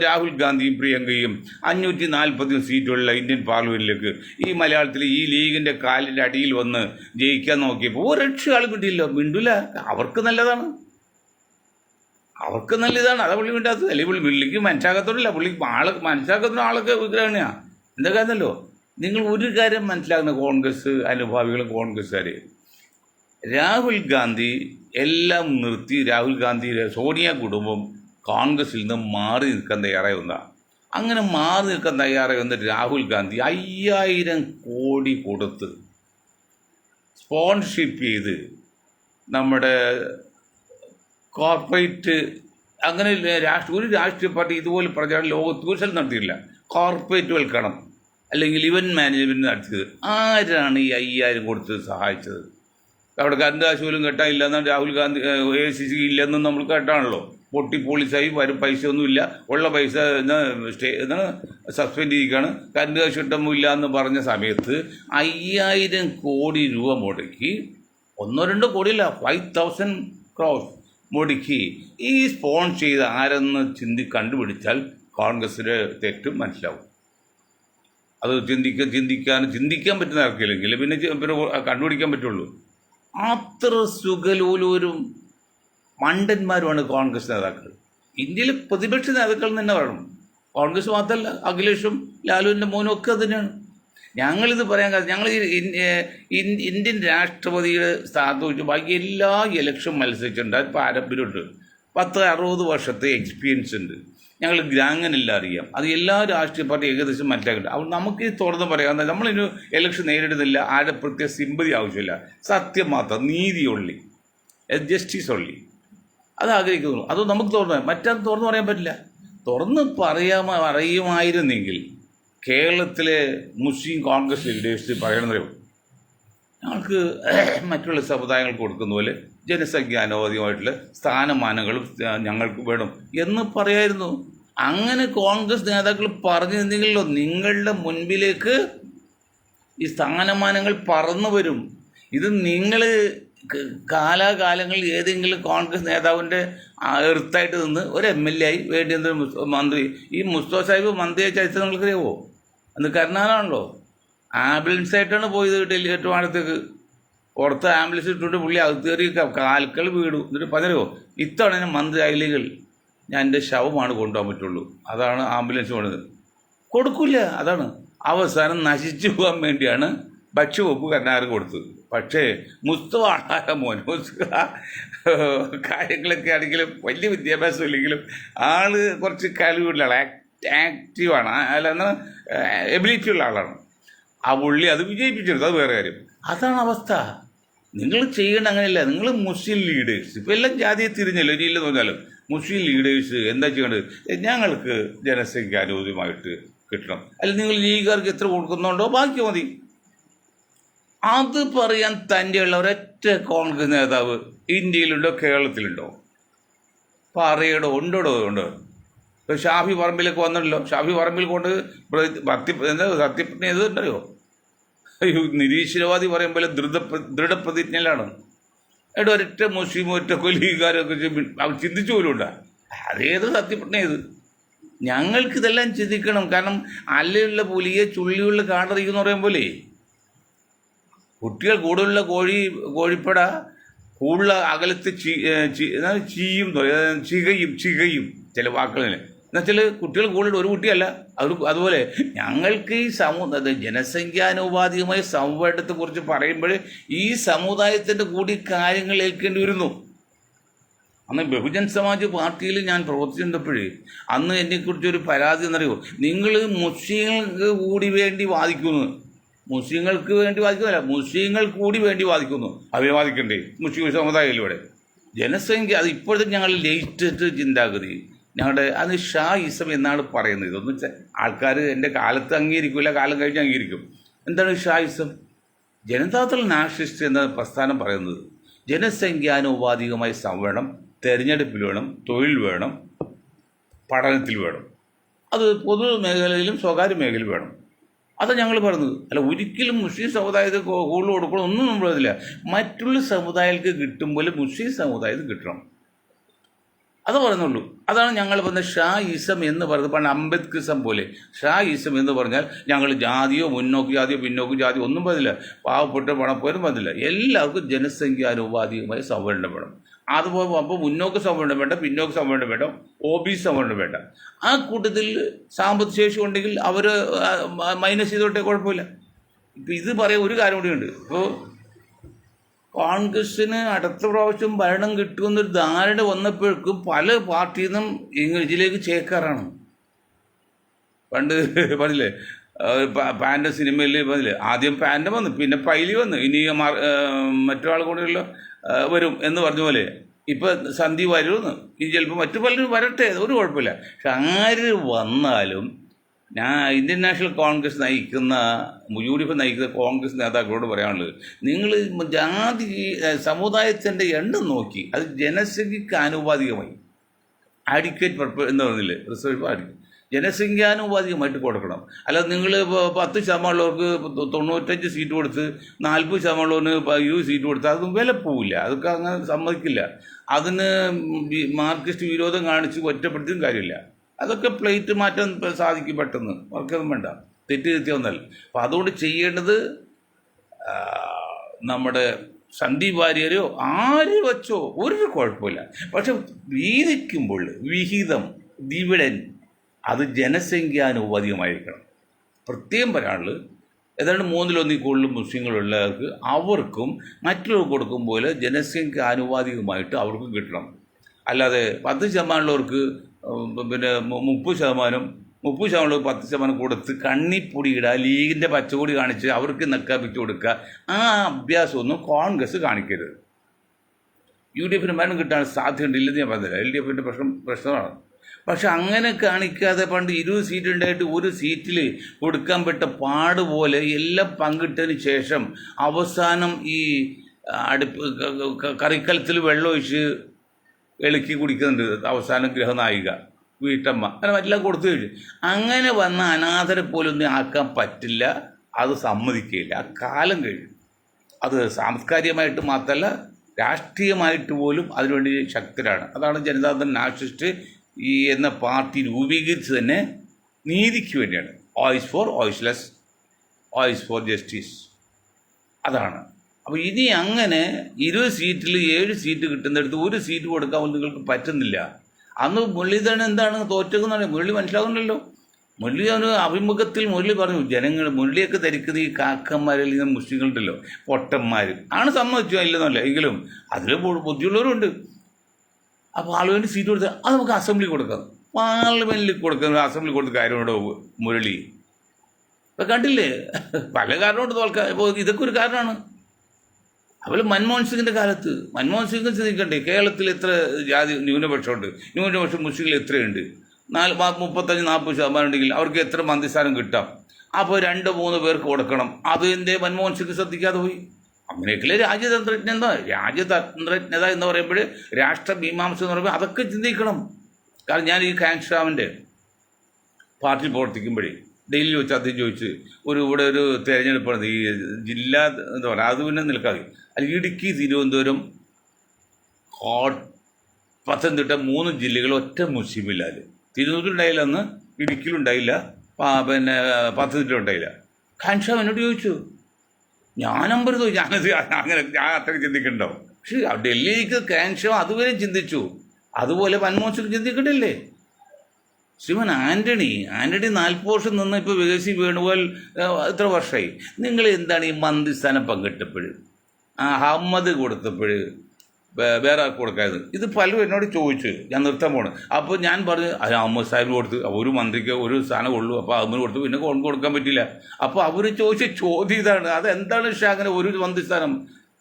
രാഹുൽ ഗാന്ധിയും പ്രിയങ്കയും 540 സീറ്റുള്ള ഇന്ത്യൻ പാർലമെൻറ്റിലേക്ക് ഈ മലയാളത്തിൽ ഈ ലീഗിൻ്റെ കാലിൻ്റെ അടിയിൽ വന്ന് ജയിക്കാൻ നോക്കിയപ്പോൾ ഒരു ആൾ കിട്ടിയില്ല. മിണ്ടൂല. അവർക്ക് നല്ലതാണ്, അതാ പുള്ളി മിണ്ടാത്തത്. അല്ലെങ്കിൽ പുള്ളിക്ക് മനസ്സിലാക്കത്തോടില്ല. പുള്ളിക്ക് മനസ്സിലാക്കുന്ന ആളൊക്കെ വിഗ്രഹണിയാണ്. എന്താ കാര്യമല്ലോ, നിങ്ങൾ ഒരു കാര്യം മനസ്സിലാക്കുന്ന കോൺഗ്രസ് അനുഭാവികളും കോൺഗ്രസ്സുകാർ, രാഹുൽ ഗാന്ധി എല്ലാം നിർത്തി, രാഹുൽ ഗാന്ധിയുടെ സോണിയ കുടുംബം കോൺഗ്രസിൽ നിന്ന് മാറി നിൽക്കാൻ തയ്യാറായി വന്നതാണ്. അങ്ങനെ മാറി നിൽക്കാൻ തയ്യാറായി വന്ന രാഹുൽ ഗാന്ധി 5000 കോടി കൊടുത്ത് സ്പോൺഷിപ്പ് ചെയ്ത് നമ്മുടെ കോർപ്പറേറ്റ്, അങ്ങനെ ഒരു രാഷ്ട്രീയ പാർട്ടി ഇതുപോലെ പ്രചാരണം ലോകത്ത് ഒരു സ്ഥലം നടത്തിയിട്ടില്ല. കോർപ്പറേറ്റുവൽക്കണം അല്ലെങ്കിൽ ഇവൻറ്റ് മാനേജ്മെൻറ്റ് നടത്തിയത് ആരാണ്? ഈ 5000 കൊടുത്ത് സഹായിച്ചത്. അവിടെ കറണ്ട് കാശ് പോലും കെട്ടാനില്ല എന്നാണ് രാഹുൽ ഗാന്ധി AICC ഇല്ലെന്നും നമ്മൾ കേട്ടാണല്ലോ. പൊട്ടി പോളിസായി വരും, പൈസ ഒന്നുമില്ല, ഉള്ള പൈസ സസ്പെൻഡ് ചെയ്തിരിക്കുകയാണ്, കറണ്ട് കാശ് കിട്ടുമില്ല എന്ന് പറഞ്ഞ സമയത്ത് 5000 കോടി രൂപ മുടക്കി, 1-2 കോടിയില്ല, 5000 crores മുടക്കി ഈ സ്പോൺസർ ചെയ്ത് ആരെന്ന് കണ്ടുപിടിച്ചാൽ കോൺഗ്രസിൻ്റെ തെറ്റും മനസ്സിലാവും. അത് ചിന്തിക്കാൻ പറ്റുന്ന ആർക്കില്ലെങ്കിൽ പിന്നെ കണ്ടുപിടിക്കാൻ പറ്റുള്ളൂ. അത്ര സുഖലോലൂരും മണ്ടന്മാരുമാണ് കോൺഗ്രസ് നേതാക്കൾ. ഇന്ത്യയിൽ പ്രതിപക്ഷ നേതാക്കൾ തന്നെ പറയണം. കോൺഗ്രസ് മാത്രമല്ല, അഖിലേഷും ലാലുവിൻ്റെ മോനും ഒക്കെ അത് തന്നെയാണ്. ഞങ്ങളിത് പറയാൻ കാരണം ഞങ്ങൾ ഇന്ത്യൻ രാഷ്ട്രപതിയുടെ സ്ഥാനത്ത് വെച്ച് ബാക്കി എല്ലാ ഇലക്ഷൻ മത്സരിച്ചിട്ടുണ്ട്. അത് പാരമ്പര്യമുണ്ട്, 10-60 വർഷത്തെ എക്സ്പീരിയൻസ് ഉണ്ട്. ഞങ്ങൾ ഗ്രാങ്ങനെല്ലാം അറിയാം. അത് എല്ലാ രാഷ്ട്രീയ പാർട്ടി ഏകദേശം മനസ്സിലാക്കിയിട്ട് അപ്പോൾ നമുക്ക് തുറന്ന് പറയാം, നമ്മളിന് ഇലക്ഷൻ നേരിടുന്നില്ല, ആരുടെ പ്രത്യേക സിമ്പതി ആവശ്യമില്ല, സത്യം മാത്രം, നീതി ഒള്ളി, ജസ്റ്റിസ് ഒള്ളി, അത് ആഗ്രഹിക്കുന്നു. അത് നമുക്ക് മറ്റത് തുറന്ന് പറയാൻ പറ്റില്ല. തുറന്ന് അറിയുമായിരുന്നെങ്കിൽ കേരളത്തിലെ മുസ്ലിം കോൺഗ്രസ് ലീഡേഴ്സ് പറയണമെന്നറിയോ, ഞങ്ങൾക്ക് മറ്റുള്ള സമുദായങ്ങൾക്ക് കൊടുക്കുന്ന പോലെ ജനസംഖ്യാനുപാതികമായിട്ടുള്ള സ്ഥാനമാനങ്ങളും ഞങ്ങൾക്ക് വേണം എന്ന് പറയായിരുന്നു. അങ്ങനെ കോൺഗ്രസ് നേതാക്കൾ പറഞ്ഞിരുന്നെങ്കിലോ നിങ്ങളുടെ മുൻപിലേക്ക് ഈ സ്ഥാനമാനങ്ങൾ പറന്നു വരും. ഇത് നിങ്ങൾ കാലാകാലങ്ങളിൽ ഏതെങ്കിലും കോൺഗ്രസ് നേതാവിൻ്റെ എർത്തായിട്ട് നിന്ന് ഒരു MLA ആയി വേണ്ടി മന്ത്രി, ഈ മുസ്തഫ സാഹിബ് മന്ത്രിയെ ചരിത്രം നിങ്ങൾക്കറിയാവോ? അന്ന് കരുണാകരനാണല്ലോ, ആംബുലൻസ് ആയിട്ടാണ് പോയത് ട്രിവാൻഡ്രത്തേക്ക്. പുറത്ത് ആംബുലൻസ് ഇട്ടുകൊണ്ട് പുള്ളി അകത്ത് കയറി കാൽക്കൾ വീടു. എന്നിട്ട് പറഞ്ഞോ, ഇത്തവണ ഞാൻ മന്ത്രി ആയില്ലെങ്കിൽ ഞാൻ എൻ്റെ ശവമാണ് കൊണ്ടുപോകാൻ പറ്റുള്ളൂ, അതാണ് ആംബുലൻസ് വേണ്ടത്. കൊടുക്കില്ല. അതാണ് അവസാനം നശിച്ചു പോകാൻ വേണ്ടിയാണ് ഭക്ഷ്യവകുപ്പ് കരുണാകരൻ കൊടുത്തത്. പക്ഷേ മുസ്തഫ മോൻ കാര്യങ്ങളൊക്കെ ആണെങ്കിലും വലിയ വിദ്യാഭ്യാസം ഇല്ലെങ്കിലും ആള് കുറച്ച് കഴിവുള്ള ആളാണ്, ആക്റ്റീവാണ്, അല്ല എബിലിറ്റി ഉള്ള ആളാണ്. ആ പുള്ളി അത് വിജയിപ്പിച്ചെടുത്തു, അത് വേറെ കാര്യം. അതാണ് അവസ്ഥ. നിങ്ങൾ ചെയ്യേണ്ട അങ്ങനെയല്ല. നിങ്ങൾ മുസ്ലിം ലീഡേഴ്സ്, ഇപ്പോൾ എല്ലാം ജാതിയെ തിരിഞ്ഞല്ലോ, ഇല്ലെന്ന് പറഞ്ഞാലും മുസ്ലിം ലീഡേഴ്സ് എന്താ ചെയ്യേണ്ടത്? ഞങ്ങൾക്ക് ജനസംഖ്യ അനുകൂലമായിട്ട് കിട്ടണം, അല്ലെങ്കിൽ നിങ്ങൾ ലീഗുകാർക്ക് എത്ര കൊടുക്കുന്നുണ്ടോ ബാക്കി മതി. അത് പറയാൻ തന്നെയുള്ള ഒരൊറ്റ കോൺഗ്രസ് നേതാവ് ഇന്ത്യയിലുണ്ടോ കേരളത്തിലുണ്ടോ? പറയടോ, ഉണ്ടോ? ഇപ്പോൾ ഷാഫി പറമ്പിലൊക്കെ വന്നിട്ടല്ലോ. ഷാഫി പറമ്പിൽ കൊണ്ട് സത്യപ്രതിജ്ഞ ചെയ്തിട്ടുണ്ടല്ലോ. നിരീശ്വരവാദി പറയുമ്പോൾ ദൃഢപ്രതിജ്ഞയിലാണ്. ഒരൊറ്റ മുസ്ലിം ഒറ്റ ലീഗുകാരൊക്കെ അവർ ചിന്തിച്ചു പോലും ഉണ്ടാ. അതേത് സത്യപ്രതിജ്ഞ ചെയ്ത്? ഞങ്ങൾക്കിതെല്ലാം ചിന്തിക്കണം. കാരണം അല്ലയുള്ള പുലിയെ ചുള്ളിയുള്ള കാടറിയെന്ന് പറയുമ്പോലെ കുട്ടികൾ കൂടുതലുള്ള കോഴിപ്പട കൂടുതൽ അകലത്ത് ചികയും ചില വാക്കുകളിൽ എന്നുവെച്ചാൽ കുട്ടികൾ കൂടുതൽ ഒരു കുട്ടിയല്ല. അതുപോലെ ഞങ്ങൾക്ക് ഈ ജനസംഖ്യാനുപാതികമായ സംവരണത്തെക്കുറിച്ച് പറയുമ്പോൾ ഈ സമുദായത്തിൻ്റെ കൂടി കാര്യങ്ങൾ ഏൽക്കേണ്ടി വരുന്നു. അന്ന് ബഹുജൻ സമാജ് പാർട്ടിയിൽ ഞാൻ പ്രവർത്തിച്ചിരുന്നപ്പോഴേ അന്ന് എന്നെക്കുറിച്ചൊരു പരാതി എന്നറിയോ, നിങ്ങൾ മുസ്ലിങ്ങൾക്ക് കൂടി വേണ്ടി വാദിക്കുന്നു. മുസ്ലിങ്ങൾക്ക് വേണ്ടി വാദിക്കുന്നില്ല, മുസ്ലിങ്ങൾക്ക് കൂടി വേണ്ടി വാദിക്കുന്നു. അവരെ വാദിക്കണ്ടേ? മുസ്ലിം സമുദായത്തിലൂടെ ജനസംഖ്യ അത് ഇപ്പോഴത്തെ ഞങ്ങൾ ലേറ്റസ്റ്റ് ചിന്താഗതി ഞങ്ങളുടെ അത് ഷായിസം എന്നാണ് പറയുന്നത്. ഇതൊന്നും ആൾക്കാർ എൻ്റെ കാലത്ത് അംഗീകരിക്കില്ല, കാലം കഴിഞ്ഞ് അംഗീകരിക്കും. എന്താണ് ഷായിസം? ജനതാദൾ നാഷണലിസ്റ്റ് എന്ന പ്രസ്ഥാനം പറയുന്നത് ജനസംഖ്യാനുപാതികമായ സംവരണം തെരഞ്ഞെടുപ്പിൽ വേണം, തൊഴിൽ വേണം, പഠനത്തിൽ വേണം. അത് പൊതു മേഖലയിലും സ്വകാര്യ മേഖലയിലും വേണം. അതാണ് ഞങ്ങൾ പറഞ്ഞത്. അല്ല ഒരിക്കലും മുസ്ലിം സമുദായത്തിൽ കൂടുതൽ കൊടുക്കണം ഒന്നും നമ്മൾ പറഞ്ഞില്ല. മറ്റുള്ള സമുദായങ്ങൾക്ക് കിട്ടുമ്പോൾ മുസ്ലിം സമുദായത്തിന് കിട്ടണം, അത് പറയുന്നുള്ളൂ. അതാണ് ഞങ്ങൾ പറഞ്ഞ ഷായിസം എന്ന് പറയുന്നത്. പണ്ട് അംബേദ്കറിസം പോലെ ഷായിസം എന്ന് പറഞ്ഞാൽ ഞങ്ങൾ ജാതിയോ മുന്നോക്ക് ജാതിയോ പിന്നോക്ക് ജാതിയോ ഒന്നും പറഞ്ഞില്ല, പാവപ്പെട്ട പണപ്പോലും പറഞ്ഞില്ല. എല്ലാവർക്കും ജനസംഖ്യാനുപാതികമായ സംവരണം വേണം. അതുപോലെ അപ്പോൾ മുന്നോക്ക സംവരണം വേണ്ട, പിന്നോക്ക സംവരണം വേണ്ട, OBC സംവരണം വേണ്ട. ആ കൂട്ടത്തിൽ സാമ്പത്തിക ശേഷി ഉണ്ടെങ്കിൽ അവർ മൈനസ് ചെയ്തോട്ടെ, കുഴപ്പമില്ല. ഇപ്പം ഇത് പറയാൻ ഒരു കാര്യം കൂടിയുണ്ട്. ഇപ്പോൾ കോൺഗ്രസ്സിന് അടുത്ത പ്രാവശ്യം ഭരണം കിട്ടുമെന്നൊരു ധാരണ വന്നപ്പോഴേക്കും പല പാർട്ടിയിൽ നിന്നും ഇതിലേക്ക് ചേക്കാറാണ്. പണ്ട് പറഞ്ഞില്ലേ പാൻ്റെ സിനിമയിൽ പറഞ്ഞില്ലേ, ആദ്യം പാൻ്റെ വന്നു, പിന്നെ പൈലി വന്നു, ഇനി മറ്റൊരാൾ കൂടെയുള്ള വരും എന്ന് പറഞ്ഞ പോലെ ഇപ്പം സന്ധി വരുമെന്ന്, ഇനി ചിലപ്പോൾ മറ്റു പലരും വരട്ടെ, ഒരു കുഴപ്പമില്ല. പക്ഷെ ആര് വന്നാലും ഞാൻ ഇന്ത്യൻ നാഷണൽ കോൺഗ്രസ് നയിക്കുന്ന UDF നയിക്കുന്ന കോൺഗ്രസ് നേതാക്കളോട് പറയാനുള്ളത്, നിങ്ങൾ ജാതി സമുദായത്തിൻ്റെ എണ്ണം നോക്കി അത് ജനസംഖ്യക്ക് ആനുപാതികമായി ആഡിക്വേറ്റ് പർപ്പസ് എന്ന് പറഞ്ഞില്ലേ, റിസർവ് ആഡിക്വേറ്റ് ജനസംഖ്യാനുപാതികമായിട്ട് കൊടുക്കണം. അല്ലാതെ നിങ്ങൾ 10% ഉള്ളവർക്ക് 95 സീറ്റ് കൊടുത്ത് 40% 20 സീറ്റ് കൊടുത്ത് അതൊന്നും വില പോവില്ല. അതൊക്കെ അങ്ങനെ സമ്മതിക്കില്ല. അതിന് മാർക്സിസ്റ്റ് വിരോധം കാണിച്ച് ഒറ്റപ്പെടുത്തിയും കാര്യമില്ല. അതൊക്കെ പ്ലേറ്റ് മാറ്റാൻ സാധിക്കും പെട്ടെന്ന്, അവർക്കൊന്നും വേണ്ട, തെറ്റ് തിരുത്തിയൊന്നല്ല. അപ്പം അതുകൊണ്ട് ചെയ്യേണ്ടത് നമ്മുടെ സന്ദീപ് വാര്യരോ ആര് വെച്ചോ ഒരു കുഴപ്പമില്ല. പക്ഷെ വീതിക്കുമ്പോൾ വിഹിതം ഡിവിഡൻ അത് ജനസംഖ്യാനുപാതികമായിരിക്കണം. പ്രത്യേകം പറയാനുള്ളത് ഏതാണ്ട് 1/3 കൂടുതൽ മുസ്ലിങ്ങളുള്ളവർക്ക് അവർക്കും മറ്റുള്ളവർക്ക് കൊടുക്കും പോലെ ജനസംഖ്യ ആനുപാതികമായിട്ട് അവർക്കും കിട്ടണം. അല്ലാതെ 10% ഉള്ളവർക്ക് പിന്നെ 30% 10% കൊടുത്ത് കണ്ണിപ്പൊടിയിടുക, ലീഗിൻ്റെ പച്ചക്കൊടി കാണിച്ച് അവർക്ക് നക്കാപ്പിച്ച് കൊടുക്കുക, ആ അഭ്യാസമൊന്നും കോൺഗ്രസ് കാണിക്കരുത്. UDF ഭരണം കിട്ടാൻ സാധ്യതയുണ്ടില്ലെന്ന് ഞാൻ പറഞ്ഞില്ല, LDF പ്രശ്നമാണ്. പക്ഷെ അങ്ങനെ കാണിക്കാതെ പണ്ട് 20 സീറ്റ് ഉണ്ടായിട്ട് ഒരു സീറ്റിൽ കൊടുക്കാൻ പെട്ട പാടുപോലെ എല്ലാം പങ്കിട്ടതിന് ശേഷം അവസാനം ഈ കറിക്കലത്തിൽ വെള്ളമൊഴിച്ച് ഇളക്കി കുടിക്കുന്നുണ്ട് അവസാനം ഗൃഹനായിക വീട്ടമ്മ, അങ്ങനെ എല്ലാം കൊടുത്തു കഴിഞ്ഞു. അങ്ങനെ വന്ന അനാഥരെ പോലൊന്നും ആക്കാൻ പറ്റില്ല, അത് സമ്മതിക്കില്ല. ആ കാലം കഴിഞ്ഞു. അത് സാംസ്കാരികമായിട്ട് മാത്രമല്ല രാഷ്ട്രീയമായിട്ട് പോലും അതിനുവേണ്ടി ശക്തരാണ്. അതാണ് ജനതാദൾ നാഷണലിസ്റ്റ് എന്ന പാർട്ടി രൂപീകരിച്ച് തന്നെ നീതിക്ക് വേണ്ടിയാണ്. Voice four voiceless, voice four justice, അതാണ്. അപ്പോൾ ഇനി അങ്ങനെ 20 സീറ്റിൽ 7 സീറ്റ് കിട്ടുന്നിടത്ത് ഒരു സീറ്റ് കൊടുക്കാൻ നിങ്ങൾക്ക് പറ്റുന്നില്ല. അന്ന് മുരളീധരൻ എന്താണ് തോറ്റെന്നാണ് മുരളി മനസ്സിലാകുന്നല്ലോ. മുരളി ഒരു അഭിമുഖത്തിൽ മുരളി പറഞ്ഞു, ജനങ്ങൾ മുരളിയൊക്കെ ധരിക്കുന്ന ഈ കാക്കന്മാരിൽ നിന്ന് മുസ്ലിങ്ങളുണ്ടല്ലോ പൊട്ടന്മാർ ആണ്, സമ്മതിച്ചു ഇല്ലെന്നല്ല, എങ്കിലും അതിൽ ബുദ്ധിയുള്ളവരുണ്ട്. അപ്പോൾ ആളുവേണ്ടി സീറ്റ് കൊടുത്താൽ അത് നമുക്ക് അസംബ്ലി കൊടുക്കാം, പാർലമെൻറ്റിൽ കൊടുക്കുന്ന അസംബ്ലി കൊടുത്ത കാര്യമുണ്ടോ മുരളി? ഇപ്പം കണ്ടില്ലേ പല കാരണമുണ്ട് തോൽക്കാൻ. ഇപ്പോൾ ഇതൊക്കെ ഒരു കാരണമാണ്. അതുപോലെ മൻമോഹൻ സിംഗിൻ്റെ കാലത്ത് മൻമോഹൻ സിംഗ് ചിന്തിക്കണ്ടേ, കേരളത്തിൽ എത്ര ജാതി ന്യൂനപക്ഷമുണ്ട്, ന്യൂനപക്ഷം മുസ്ലിങ്ങൾ എത്രയുണ്ട്, 35-40% ഉണ്ടെങ്കിൽ അവർക്ക് എത്ര മന്ത്രിസ്ഥാനം കിട്ടാം. അപ്പോൾ 2-3 പേർക്ക് കൊടുക്കണം. അത് എൻ്റെ മൻമോഹൻ സിംഗ് ശ്രദ്ധിക്കാതെ പോയി. അങ്ങനെയൊക്കെയല്ലേ രാജ്യതന്ത്രജ്ഞത എന്ന് പറയുമ്പോൾ, രാഷ്ട്രമീമാംസ എന്ന് പറയുമ്പോൾ അതൊക്കെ ചിന്തിക്കണം. കാരണം ഞാൻ ഈ കാങ്ഷാമിൻ്റെ പാർട്ടിയിൽ പ്രവർത്തിക്കുമ്പോഴേ ഡൽഹിയിൽ വെച്ച് അദ്ദേഹം ചോദിച്ച് ഇവിടെ ഒരു തിരഞ്ഞെടുപ്പാണ് ഈ ജില്ലാ എന്താ പറയുക, അത് പിന്നെ നിൽക്കാതെ അല്ല ഇടുക്കി, തിരുവനന്തപുരം, പത്തനംതിട്ട 3 ജില്ലകൾ ഒറ്റ മുസ്ലിമില്ലാതെ. തിരുവനന്തപുരം ഉണ്ടായില്ല, അന്ന് ഇടുക്കിയിലുണ്ടായില്ല, പിന്നെ പത്തനംതിട്ട ഉണ്ടായില്ല. കാങ്ഷാം എന്നോട് ചോദിച്ചു, ഞാൻ നമ്പർ ചോദിച്ചു, ഞാൻ അത്രയ്ക്ക് ചിന്തിക്കണ്ടോ? പക്ഷേ ഡൽഹിക്ക് കാങ്ഷാം അതുവരെ ചിന്തിച്ചു. അതുപോലെ മൻമോഹൻ സിംഗ് ചിന്തിക്കണ്ടില്ലേ? ശ്രീമാൻ ആൻ്റണി 40 വർഷം നിന്ന് ഇപ്പോൾ വികസി വേണുപോൽ എത്ര വർഷമായി? നിങ്ങൾ എന്താണ് ഈ മന്ത്രിസ്ഥാനം പങ്കിട്ടപ്പോൾ അഹമ്മദ് കൊടുത്തപ്പോൾ വേറെ ആർക്ക് കൊടുക്കായത്? ഇത് പലരും എന്നോട് ചോദിച്ചു. ഞാൻ നിർത്താൻ പോണ്. അപ്പോൾ ഞാൻ പറഞ്ഞു അത് അഹമ്മദ് സാഹിബിന് കൊടുത്ത്, ഒരു മന്ത്രിക്ക് ഒരു സ്ഥാനം ഉള്ളൂ, അപ്പോൾ അഹമ്മദ് കൊടുത്തു, പിന്നെ കൊടുക്കാൻ പറ്റില്ല. അപ്പോൾ അവർ ചോദിച്ച ചോദ്യം ഇതാണ്, അതെന്താണ് പക്ഷേ അങ്ങനെ ഒരു മന്ത്രിസ്ഥാനം?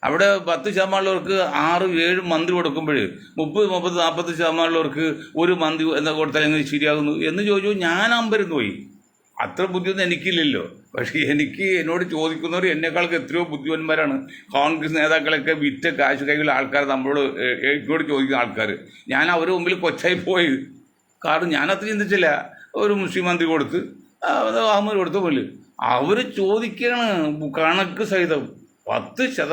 അവിടെ 10% 6-7 മന്ത്രി കൊടുക്കുമ്പോൾ 30-40% ഒരു മന്ത്രി എന്താ കൊടുത്താൽ എങ്ങനെ ശരിയാകുന്നു എന്ന് ചോദിച്ചു. ഞാൻ അമ്പരന്ന് പോയി. അത്ര ബുദ്ധിയൊന്നും എനിക്കില്ലല്ലോ. പക്ഷേ എന്നോട് ചോദിക്കുന്നവർ എന്നെക്കാൾക്ക് എത്രയോ ബുദ്ധിമാന്മാരാണ്. കോൺഗ്രസ് നേതാക്കളൊക്കെ വിറ്റ കാശ് കൈയുള്ള ആൾക്കാർ നമ്മളോട് എന്നോട് ചോദിക്കുന്ന ആൾക്കാർ. ഞാൻ അവരുടെ മുമ്പിൽ കൊച്ചായി പോയി. കാരണം ഞാനത്ര ചിന്തിച്ചില്ല. ഒരു മുസ്ലിം മന്ത്രി കൊടുത്ത് അഹമ്മദ് കൊടുത്ത പോലെ അവർ ചോദിക്കുകയാണ് കണക്ക് സഹിതം. 10%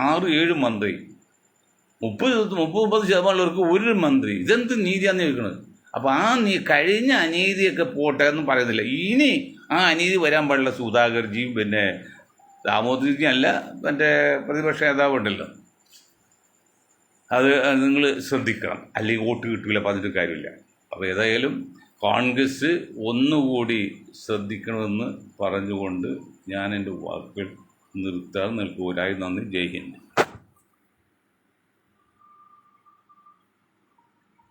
6-7 മന്ത്രി, 30-30% ഒരു മന്ത്രി. ഇതെന്ത് നീതിയാണെന്ന് ചോദിക്കണത്? അപ്പോൾ കഴിഞ്ഞ അനീതിയൊക്കെ പോട്ടെ എന്ന് പറയുന്നില്ല. ഇനി ആ അനീതി വരാൻ പാടില്ല സുധാകർജിയും പിന്നെ ദാമോദർജിയും അല്ല, മറ്റേ പ്രതിപക്ഷ നേതാവുണ്ടല്ലോ, അത് നിങ്ങൾ ശ്രദ്ധിക്കണം, അല്ലെങ്കിൽ വോട്ട് കിട്ടില്ല. അപ്പോൾ അതിൻ്റെ കാര്യമില്ല. അപ്പോൾ ഏതായാലും കോൺഗ്രസ് ഒന്നുകൂടി ശ്രദ്ധിക്കണമെന്ന് പറഞ്ഞുകൊണ്ട് ഞാൻ എൻ്റെ വാക്കുകൾ നിർത്താൻ നിൽക്കൂരായി. നന്ദി. ജയ് ഹിന്ദ്.